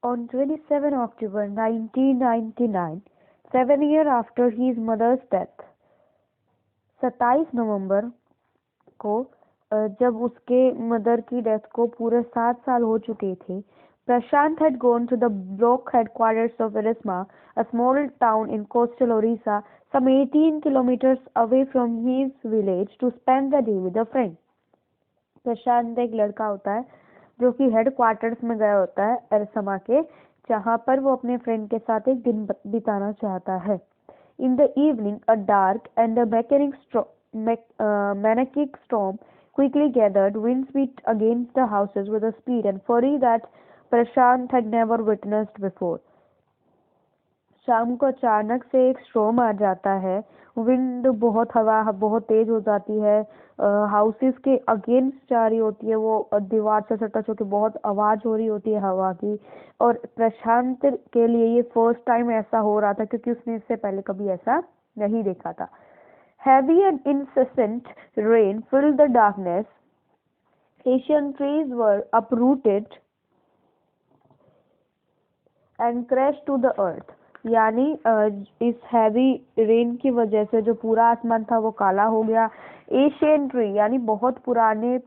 On 27 October 1999, 7 years after his mother's death, 27 नवंबर को जब उसके मदर की डेथ को पूरे 7 साल हो चुके थे, Prashant had gone to the block headquarters of Erisma, a small town in coastal Orissa, some 18 kilometers away from his village, to spend the day with a friend. प्रशांत एक लड़का होता है जो कि हेड क्वार्टर्स में गया होता है एरिसमा के, जहाँ पर वो अपने फ्रेंड के साथ एक दिन बिताना चाहता है. In the evening a dark and manic storm quickly gathered. Winds beat against the houses with a speed and fury that Prashant had never witnessed before. शाम को अचानक से एक स्टॉर्म आ जाता है. विंड हवा बहुत तेज हो जाती है. हाउसेस के अगेंस्ट जा रही होती है, वो दीवार से टच होकर बहुत आवाज हो रही होती है हवा की. और प्रशांत के लिए ये फर्स्ट टाइम ऐसा हो रहा था, क्योंकि उसने इससे पहले कभी ऐसा नहीं देखा था. Heavy and incessant rain filled the darkness. Asian trees were uprooted and crashed to the earth. यानी इस हैवी रेन की वजह से जो पूरा आसमान था वो काला हो गया. एशियन ट्री यानी बहुत पुराने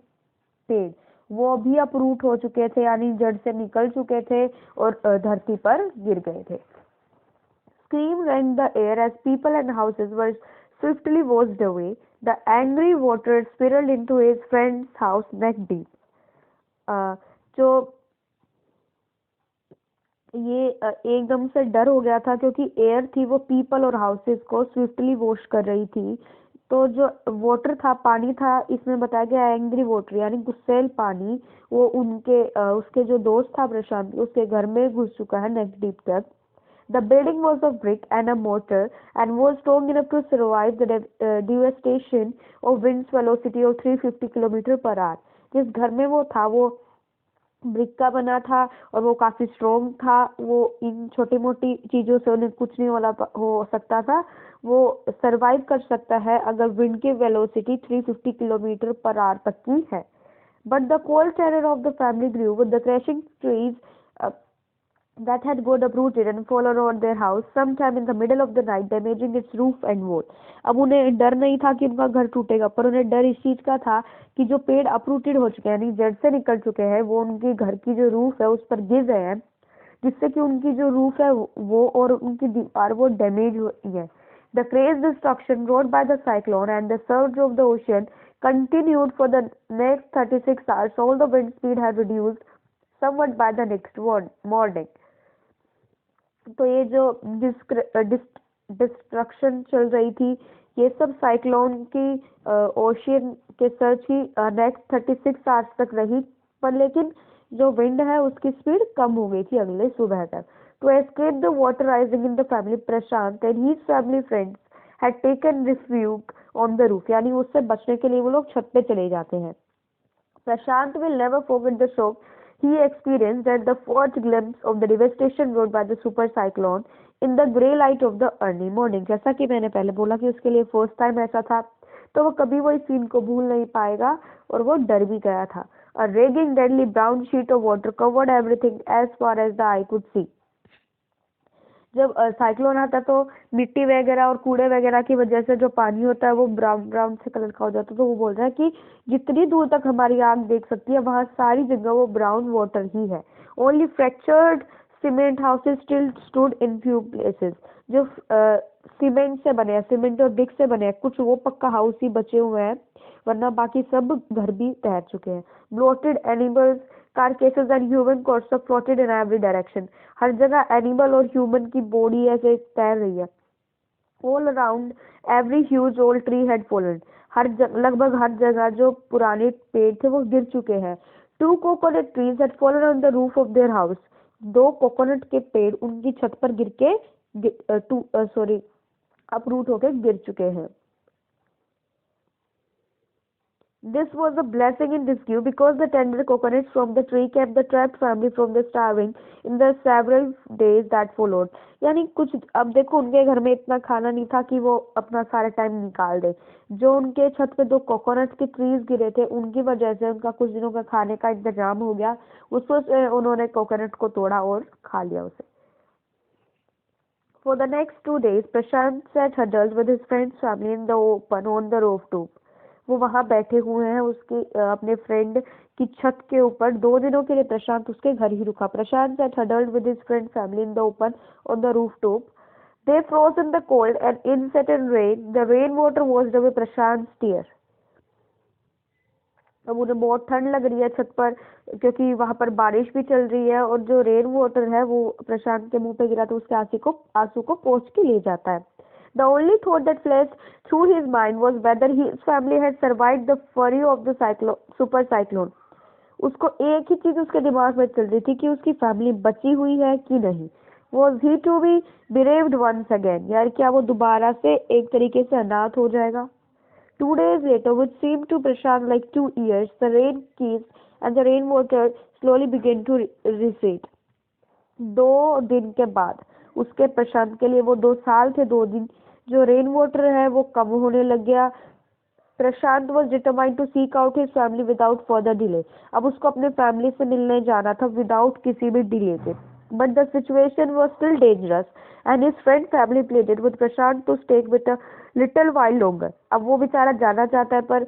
पेड़, वो भी अपरूट हो चुके थे, यानी जड़ से निकल चुके थे और धरती पर गिर गए थे. Scream rent the air as people and houses were swiftly washed away. The angry water spiraled into his friend's house neck deep. जो ये एकदम से डर हो गया था, क्योंकि एयर थी वो पीपल और हाउसेस को स्विफ्टली वॉश कर रही थी. तो जो वाटर था, पानी था, इसमें बताया गया एंग्री वाटर यानी गुस्सेल पानी, वो उसके जो दोस्त था प्रशांत, उसके घर में घुस चुका है नेक डीप तक. The building was of brick and a mortar and was strong enough to survive the devastation of wind's velocity of 350 km/h. जिस घर में वो था वो ब्रिक का बना था और वो काफी स्ट्रॉन्ग था. वो इन छोटी मोटी चीजों से उन्हें कुछ नहीं हो सकता था. वो सरवाइव कर सकता है अगर विंड की वेलोसिटी 350 km/h तक की है. But the cold terror of the family grew with the crashing trees that had got uprooted and fallen on their house sometime in the middle of the night, damaging its roof and wall. अब उन्हें डर नहीं था कि उनका घर टूटेगा, पर उन्हें डर इस चीज का था कि जो पेड़ अपरूटेड हो चुके हैं, यानी जड़ से निकल चुके हैं, वो उनके घर की जो रूफ है उस पर गिर गए हैं, जिससे कि उनकी जो रूफ है वो और उनकी दीवार वो डैमेज हुई है. The crazy destruction wrought by the cyclone and the surge of the ocean continued for the next 36 hours. All the wind speed had reduced somewhat by the next morning. तो ये जो डिस्ट्रक्शन चल रही थी, ये सब साइक्लोन की ocean के सर्च की नेक्स्ट 36 आवर्स तक रही, पर लेकिन जो विंड है उसकी स्पीड कम हो गई थी अगले सुबह तक. To escape the water rising in the family, Prashant and his family friends had taken refuge on the roof, यानी उससे बचने के लिए वो लोग छत पे चले जाते हैं. Prashant will never forget the shock he experienced at the first glimpse of the devastation wrought by the super cyclone in the grey light of the early morning. जैसा कि मैंने पहले बोला कि उसके लिए फर्स्ट टाइम ऐसा था, तो वो कभी वो इस सीन को भूल नहीं पाएगा और वो डर भी गया था. A raging deadly brown sheet of water covered everything as far as the eye could see. जब साइक्लोन आता तो मिट्टी वगैरह और कूड़े वगैरह की वजह से जो पानी होता है वो ब्राउन से कलर का हो जाता है. तो वो बोल रहा है कि जितनी दूर तक हमारी आंख देख सकती है वहां सारी जगह वो ब्राउन वाटर ही है. Only fractured cement houses still stood in few places. जो सीमेंट से बने हैं, सीमेंट और ब्रिक से बने हैं, कुछ वो पक्का हाउस ही बचे हुए हैं, वरना बाकी सब घर भी तैर चुके हैं. Bloated animals, carcasses and human corpses floated in every direction. हर जगह एनिमल और ह्यूमन की बॉडी ऐसे तैर रही है. All around every huge old tree had fallen. लगभग हर जगह जो पुराने पेड़ थे वो गिर चुके हैं. 2 coconut trees had fallen on the roof of their house. 2 coconut के पेड़ उनकी छत पर गिर के अपरूट होकर गिर चुके हैं. This was a blessing in disguise because the tender coconuts from the tree kept the trapped family from the starving in the several days that followed. यानी कुछ अब देखो उनके घर में इतना खाना नहीं था कि वो अपना सारा टाइम निकाल दे। जो उनके छत पे 2 कोकोनट के ट्रीज गिरे थे उनकी वजह से उनका कुछ दिनों का खाने का इंतजाम हो गया। उसको उन्होंने कोकोनट को तोड़ा और खा लिया उसे। For the next 2 days, Prashant sat huddled with his friend's family in the open on the rooftop. वो वहाँ बैठे हुए हैं उसके अपने फ्रेंड की छत के ऊपर। 2 दिनों के लिए प्रशांत उसके घर ही रुका। प्रशांत sat huddled with his friend's family in the open on the rooftop. They froze in the cold and incessant rain. The rainwater washed away Prashant's tears. अब उन्हें बहुत ठंड लग रही है छत पर क्योंकि वहां पर बारिश भी चल रही है और जो रेन वाटर है वो प्रशांत के मुंह पे गिरा तो उसके आंसू को पोंछ के ले जाता है। The only thought that flashed through his mind was whether his family had survived the fury of the super cyclone. उसको एक ही चीज उसके दिमाग में चल रही थी कि उसकी फैमिली बची हुई है कि नहीं। Was he to be bereaved once again? यार क्या वो दोबारा से एक तरीके से अनाथ हो जाएगा। 2 days later, which seemed to Prashant like 2 years, the rain ceased and the rainwater slowly began to recede. 2 दिन के बाद उसके प्रशांत के लिए वो 2 साल थे 2 दिन। जो रेन वाटर है वो कम होने लग गया। प्रशांत was determined to seek out his family without further delay. अब उसको अपने फैमिली से मिलने जाना था विदाउट किसी भी डिले के। But the situation was still dangerous and his friend family pleaded with Prashant to stay with a little while longer. अब वो बेचारा जाना चाहता है पर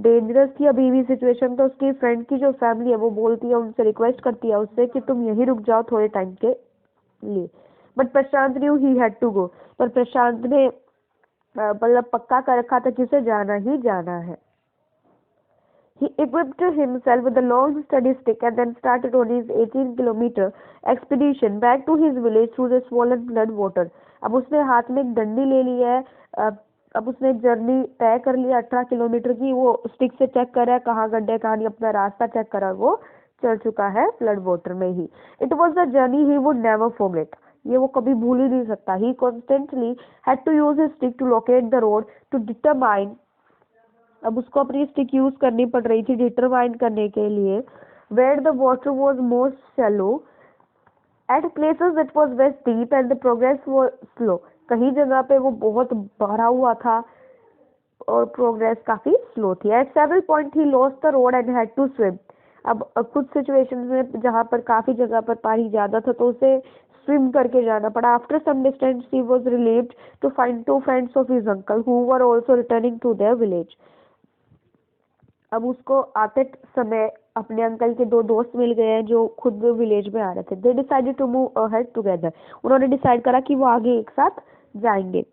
डेंजरस थी अभी भी सिचुएशन। तो उसकी फ्रेंड की जो फैमिली है वो बोलती है उनसे रिक्वेस्ट करती है उससे कि तुम यहीं रुक जाओ थोड़े टाइम के लिए। But Prashant knew he had to go. पर प्रशांत ने मतलब पक्का कर रखा था कि उसे जाना ही जाना है। He equipped himself with a long sturdy stick and then started on his 18-kilometer expedition back to his village through the swollen flood water. अब उसने हाथ में एक डंडी ले ली है। अब उसने जर्नी तय कर लिया 18 किलोमीटर की। वो स्टिक से चेक कर रहा है कहाँ गड्ढे कहाँ नहीं, अपना रास्ता चेक करा। वो चल चुका है फ्लड वाटर में ही। It was a journey he would never forget. ये वो कभी भूल ही नहीं सकता। He constantly had to use his stick to locate the road to determine. अब उसको अपनी स्टिक यूज करनी पड़ रही थी डिटरमाइन करने के लिए where the water was most shallow at places it was waist deep and the progress was slow. कहीं जगह पे वो बहुत भरा हुआ था और प्रोग्रेस काफी स्लो थी। At several point he lost the road and had to swim. अब कुछ सिचुएशंस में जहाँ पर काफी जगह पर पानी ज्यादा था तो उसे स्विम करके जाना पड़ा। After some distance he was relieved to find 2 friends of his uncle who were also returning to their village. अब उसको आते समय अपने अंकल के 2 दोस्त मिल गए हैं जो खुद विलेज में आ रहे थे। They decided to move ahead together. उन्होंने डिसाइड करा कि वो आगे एक साथ जाएंगे।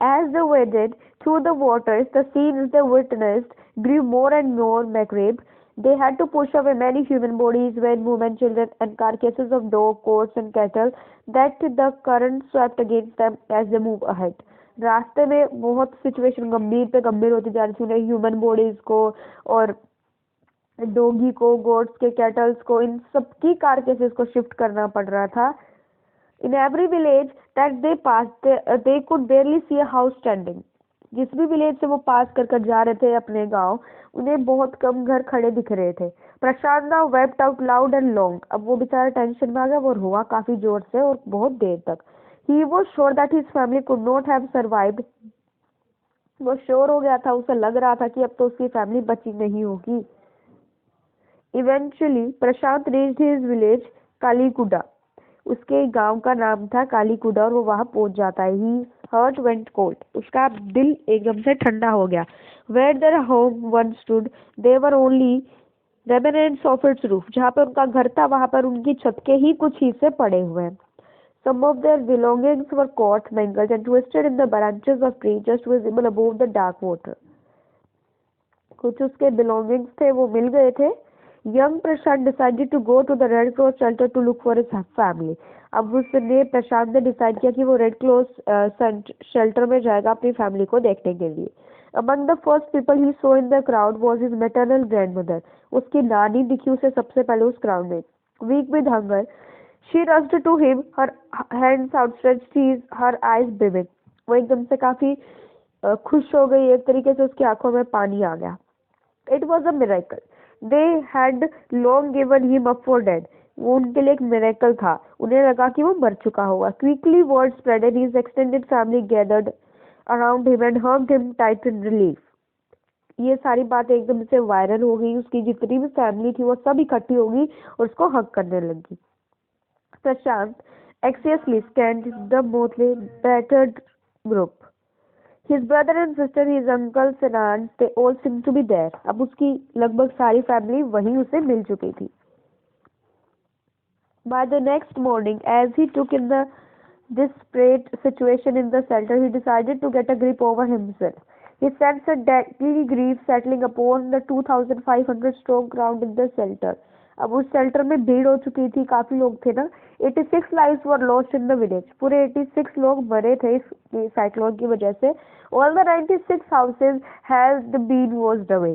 As they waded through the waters, the scenes they witnessed grew more and more macabre. They had to push away many human bodies, men, women, children, and carcasses of dogs, goats, and cattle that the current swept against them as they moved ahead. रास्ते में बहुत situation गंभीर पे गंभीर होती जा रही थी। उन्हें ह्यूमन बॉडीज को और डोगी को, गोट्स के, कैटल्स को, इन सबकी कारकेसेस को शिफ्ट करना पड़ रहा था। In every village that they passed, they could barely see a house standing. जिस भी विलेज से वो पास कर जा रहे थे अपने गांव, उन्हें बहुत कम घर खड़े दिख रहे थे। प्रशांत now wept out loud and long. अब वो बेचारा टेंशन में आ गया, वो रोआ काफी जोर से और बहुत देर तक। He was sure that his family could not have survived. वो श्योर हो गया था, उसे लग रहा था कि अब तो उसकी फैमिली बची नहीं होगी। Eventually, प्रशांत reached his village, कालीकुडा। उसके गांव का नाम था कालीकुडा और वो वहां पहुंच जाता है। His heart went cold. उसका दिल एकदम से ठंडा हो गया। Where their home one stood there were only remnants of its roof. जहाँ पे उनका घर था वहां पर उनकी छत के ही कुछ हिस्से पड़े हुए हैं। Some of their belongings were caught, mangled and twisted in the branches of trees just visible above the dark water. कुछ उसके belongings थे वो मिल गए थे। Young Prashant decided to go to the Red Cross shelter to look for his family. अब उसने प्रशांत ने decide किया कि वो रेड क्रॉस शेल्टर में जाएगा अपनी फैमिली को देखने के लिए। Among the first people he saw in the crowd was his maternal grandmother. उसकी नानी दिखी उसे सबसे पहले उस क्राउड में। Weak with hunger, she rushed to him, her hands outstretched, her eyes beaming. वो एकदम से काफी खुश हो गई, एक तरीके से उसकी आंखों में पानी आ गया। It was a miracle, they had long given him up for dead. वो उनके लिए एक मिरेकल था, उन्हें लगा कि वो मर चुका होगा। Quickly word spread and his extended family gathered around him and hugged him tight in relief. ये सारी बातें एकदम से वायरल हो गई, उसकी जितनी भी फैमिली थी वो सब इकट्ठी हो गई और उसको हक करने लगी। प्रशांत anxiously scanned the mostly battered group. His brother and sister, his uncles and aunts, they all seemed to be there. अब उसकी लगभग सारी फैमिली वहीं उसे मिल चुकी थी। By the next morning, as he took in the desperate situation in the shelter, he decided to get a grip over himself. He sensed a deadly grief settling upon the 2,500 strong crowd in the shelter. अब उस shelter में भीड़ हो चुकी थी, काफी लोग थे ना। 86 lives were lost in the village. पूरे 86 लोग मरे थे इस साइक्लोन की वजह से। All the 96 houses had been washed away.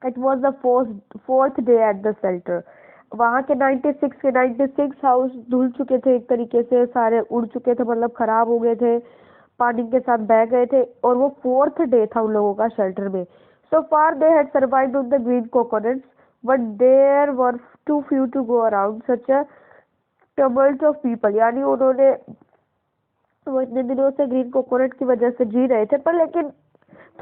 It was the fourth day at the shelter. वहाँ के 96 हाउस धुल चुके थे, एक तरीके से सारे उड़ चुके थे, मतलब खराब हो गए थे, पानी के साथ बह गए थे। और वो 4th डे था उन लोगों का शेल्टर में। So far they had survived on the green coconuts, but there were too few to go around such a tumult of people. यानी उन्होंने वो इतने दिनों से ग्रीन कोकोनट की वजह से जी रहे थे, पर लेकिन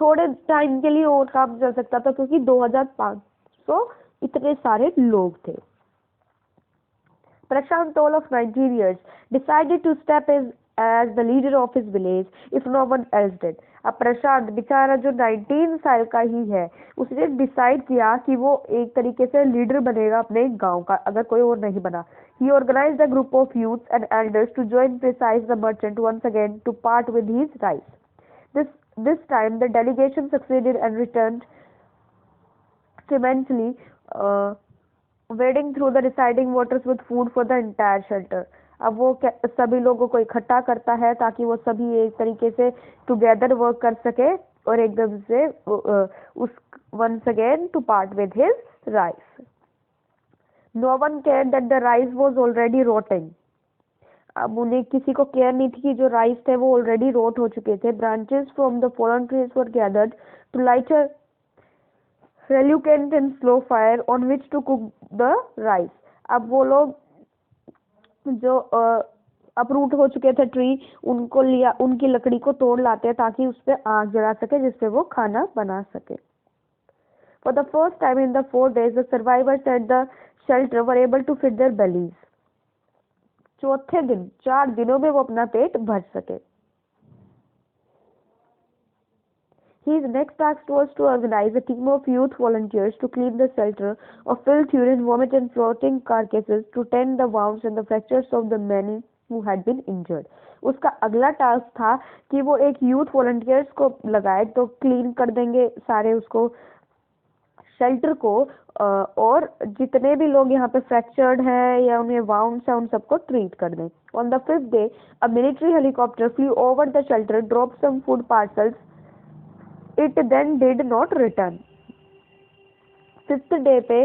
थोड़े टाइम के लिए और काम चल सकता था क्योंकि 2500 इतने सारे लोग थे। Prashant, all of 19 years, decided to step as the leader of his village if no one else did. अब प्रशांत बेचारा जो 19 साल का ही है, उसने डिसाइड किया कि वो एक तरीके से लीडर बनेगा अपने गांव का, अगर कोई और नहीं बना। He organized a group of youths and elders to join Precise the merchant once again to part with his rice. This time the delegation succeeded and returned cementally, wading through the receding waters with food for the entire shelter. अब वो सभी लोगों को इकट्ठा करता है ताकि वो सभी एक तरीके से टुगेदर वर्क कर सके और एकदम से उस once again to part with his rice. No one cared that the rice was already rotting. अब उन्हें किसी को केयर नहीं थी कि जो राइस थे वो ऑलरेडी रोट हो चुके थे। Branches from the fallen trees were gathered to light a reluctant and slow fire on which to cook the rice. अब वो लोग जो अपरूट हो चुके थे ट्री, उनको लिया, उनकी लकड़ी को तोड़ लाते हैं ताकि उस पर आग जला सके जिससे वो खाना बना सके। For the first time in the 4 days, the survivors at the shelter were able to feed their bellies. चौथे दिन 4 दिनों में वो अपना पेट भर सके। His next task was to organize a team of youth volunteers to clean the shelter of filth, urine, vomit and floating carcasses, to tend the wounds and the fractures of the many who had been injured. उसका अगला task था कि वो एक youth volunteers को लगाए, तो clean कर देंगे सारे उसको शेल्टर को, और जितने भी लोग यहाँ पे फ्रैक्चर्ड हैं या उन्हें वाउंड्स है उन सबको ट्रीट कर दें। On the 5th day, a military helicopter flew over the shelter, dropped some food parcels. It then did not return. 5th day पे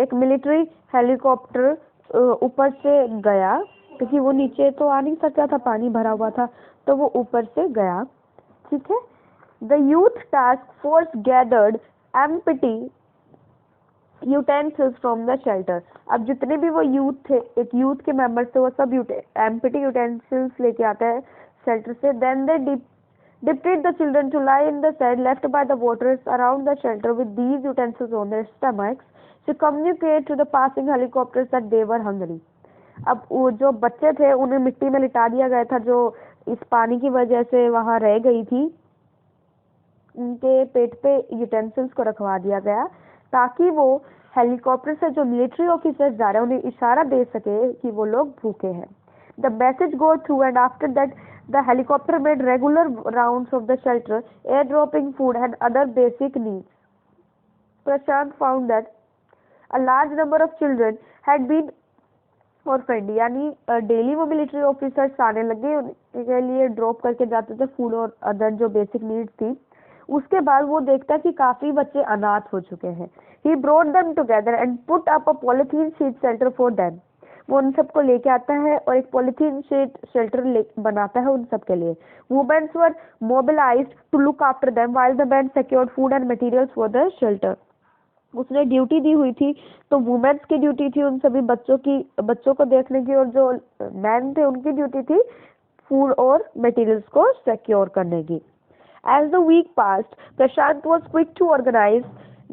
एक मिलिट्री हेलीकॉप्टर ऊपर से गया, क्योंकि वो नीचे तो आ नहीं सकता था, पानी भरा हुआ था, तो वो ऊपर से गया। ठीक है। The youth task force gathered empty utensils from the shelter. अब जितने भी वो यूथ थे, एक यूथ के मेंबर्स थे, वो सब empty utensils लेके आते हैं शेल्टर से। Then they dictate the children to lie in the sand left by the waters around the shelter with these utensils on their stomachs to communicate to the passing helicopters that they were hungry. अब वो जो बच्चे थे उन्हें मिट्टी में लिटा दिया गया था, जो इस पानी की वजह से वहां रह गई थी, उनके पेट पे यूटेंसिल्स को रखवा दिया गया ताकि वो हेलीकॉप्टर से जो मिलिट्री ऑफिसर्स जा रहे हैं उन्हें इशारा दे सके कि वो लोग भूखे हैं। The message go through and after that the helicopter made regular rounds of the shelter, airdropping food and other basic needs. Prashant found that a large number of children had been orphaned. यानी daily वो military officers आने लगे, उनके लिए drop करके जाते थे food और अदर जो बेसिक नीड्स थी। उसके बाद वो देखता कि काफी बच्चे अनाथ हो चुके हैं। He brought them together and put up a polythene sheet shelter for them. वो उन सबको लेके आता है और एक पॉलिथीन शेल्टर बनाता है उन सब के लिए। Womens were mobilised to look after them while the man secured food and materials for the shelter. उसने ड्यूटी दी हुई थी, तो वुमेन्स की ड्यूटी थी उन सभी बच्चों को देखने की, और जो मैन थे उनकी ड्यूटी थी फूड और मटेरियल्स को सिक्योर करने की। As the week passed, Prashant was quick to organize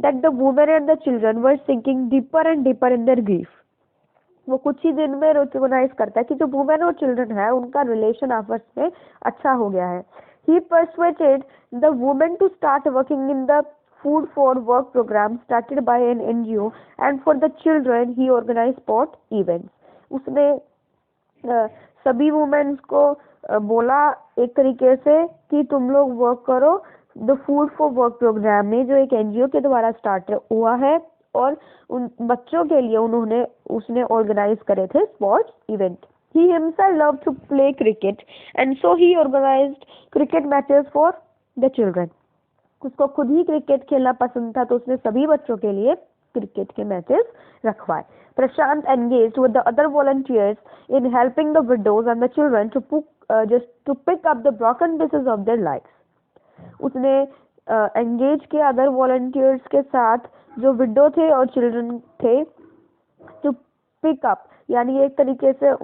that the women and the children were sinking deeper and deeper in their grief. वो कुछ ही दिन में रिकॉग्नाइज करता है कि जो वुमेन और चिल्ड्रन है उनका रिलेशन आपस में अच्छा हो गया है। He persuaded the women to start working in the food for work program started by an NGO, and for the children he organized sport events. उसने सभी वुमेन्स को बोला एक तरीके से कि तुम लोग वर्क करो the food for work programme में, जो एक एनजीओ के द्वारा स्टार्ट हुआ है, और उन बच्चों के लिए उसने ऑर्गेनाइज करे थे sports event. He himself love to play cricket and so he organised cricket matches for the children. उसको खुद ही क्रिकेट खेलना पसंद था, तो उसने सभी बच्चों के लिए क्रिकेट के matches रखवाए। Prashant engaged with the other volunteers in helping the widows and the children to pick up the broken pieces of their lives. उसने engage किया अदर volunteers के साथ जो विडो थे और चिल्ड्रन थे, to pick up यानी एक तरीके से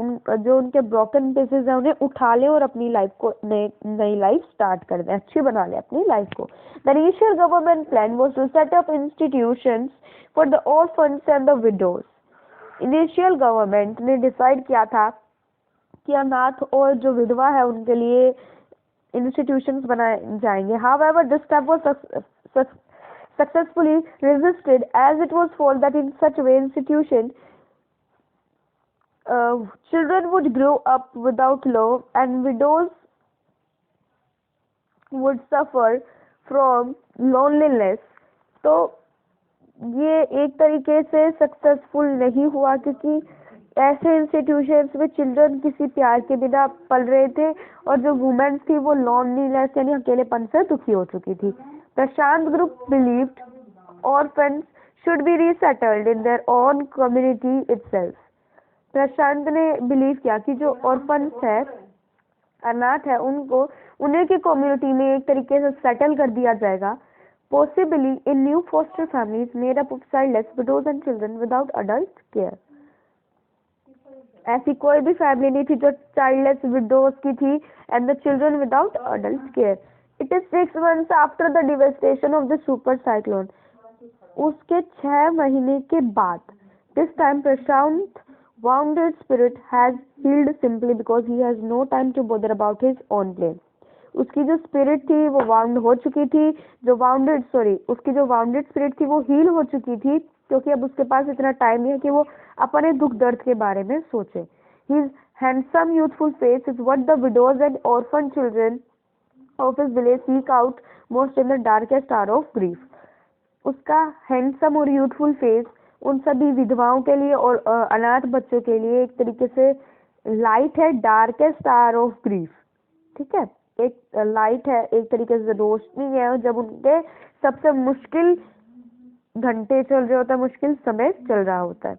जो उनके ब्रोकन पीसेस हैं उन्हें उठा लें और अपनी लाइफ को नई लाइफ स्टार्ट कर दें, अच्छी बना लें अपनी लाइफ को। The initial government plan was to set up institutions for the orphans and the widows. Initial government ने डिसाइड किया था कि अनाथ और जो विधवा है उनके लिए इंस्टीट्यूशंस बनाए जाएंगे। However, this step was successfully resisted as it was felt that in such a way institution children would grow up without love and widows would suffer from loneliness. तो ये एक तरीके से सक्सेसफुल नहीं हुआ, क्योंकि ऐसे इंस्टीट्यूशंस में चिल्ड्रन किसी प्यार के बिना पल रहे थे और जो वुमेन थी वो लॉनलीनेस यानी अकेलेपन से दुखी हो चुकी थी। Prashant group believed orphans should be resettled in their own community itself. Prashant ने बिलीव किया कि जो ऑर्फन्स है, अनाथ है, उन्हें की कम्युनिटी में एक तरीके से सेटल कर दिया जाएगा। Possibly in new foster families made up of childless widows and children without adult care. ऐसी कोई भी फैमिली नहीं थी जो चाइल्डलेस विडोज की थी and the children without adult care. It is 6 months after the devastation of the super cyclone. उसके 6 महीने के बाद, this time Prashant wounded spirit has healed simply because he has no time to bother about his own plane. उसकी जो spirit थी वो wound हो चुकी थी, उसकी जो वाउंडेड स्पिरिट थी वो हील हो चुकी थी, क्योंकि अब उसके पास इतना टाइम नहीं है कि वो अपने दुख दर्द के बारे में सोचे। His handsome youthful face is what the widows and orphan children of his village seek out most in the darkest hour of grief. उसका हैंडसम और यूथफुल फेस उन सभी विधवाओं के लिए और अनाथ बच्चों के लिए एक तरीके से लाइट है, डार्केस्ट आवर ऑफ ग्रीफ। ठीक है, एक लाइट है, एक तरीके से रोशनी है जब उनके सबसे मुश्किल घंटे चल रहे होता है, मुश्किल समय चल रहा होता है।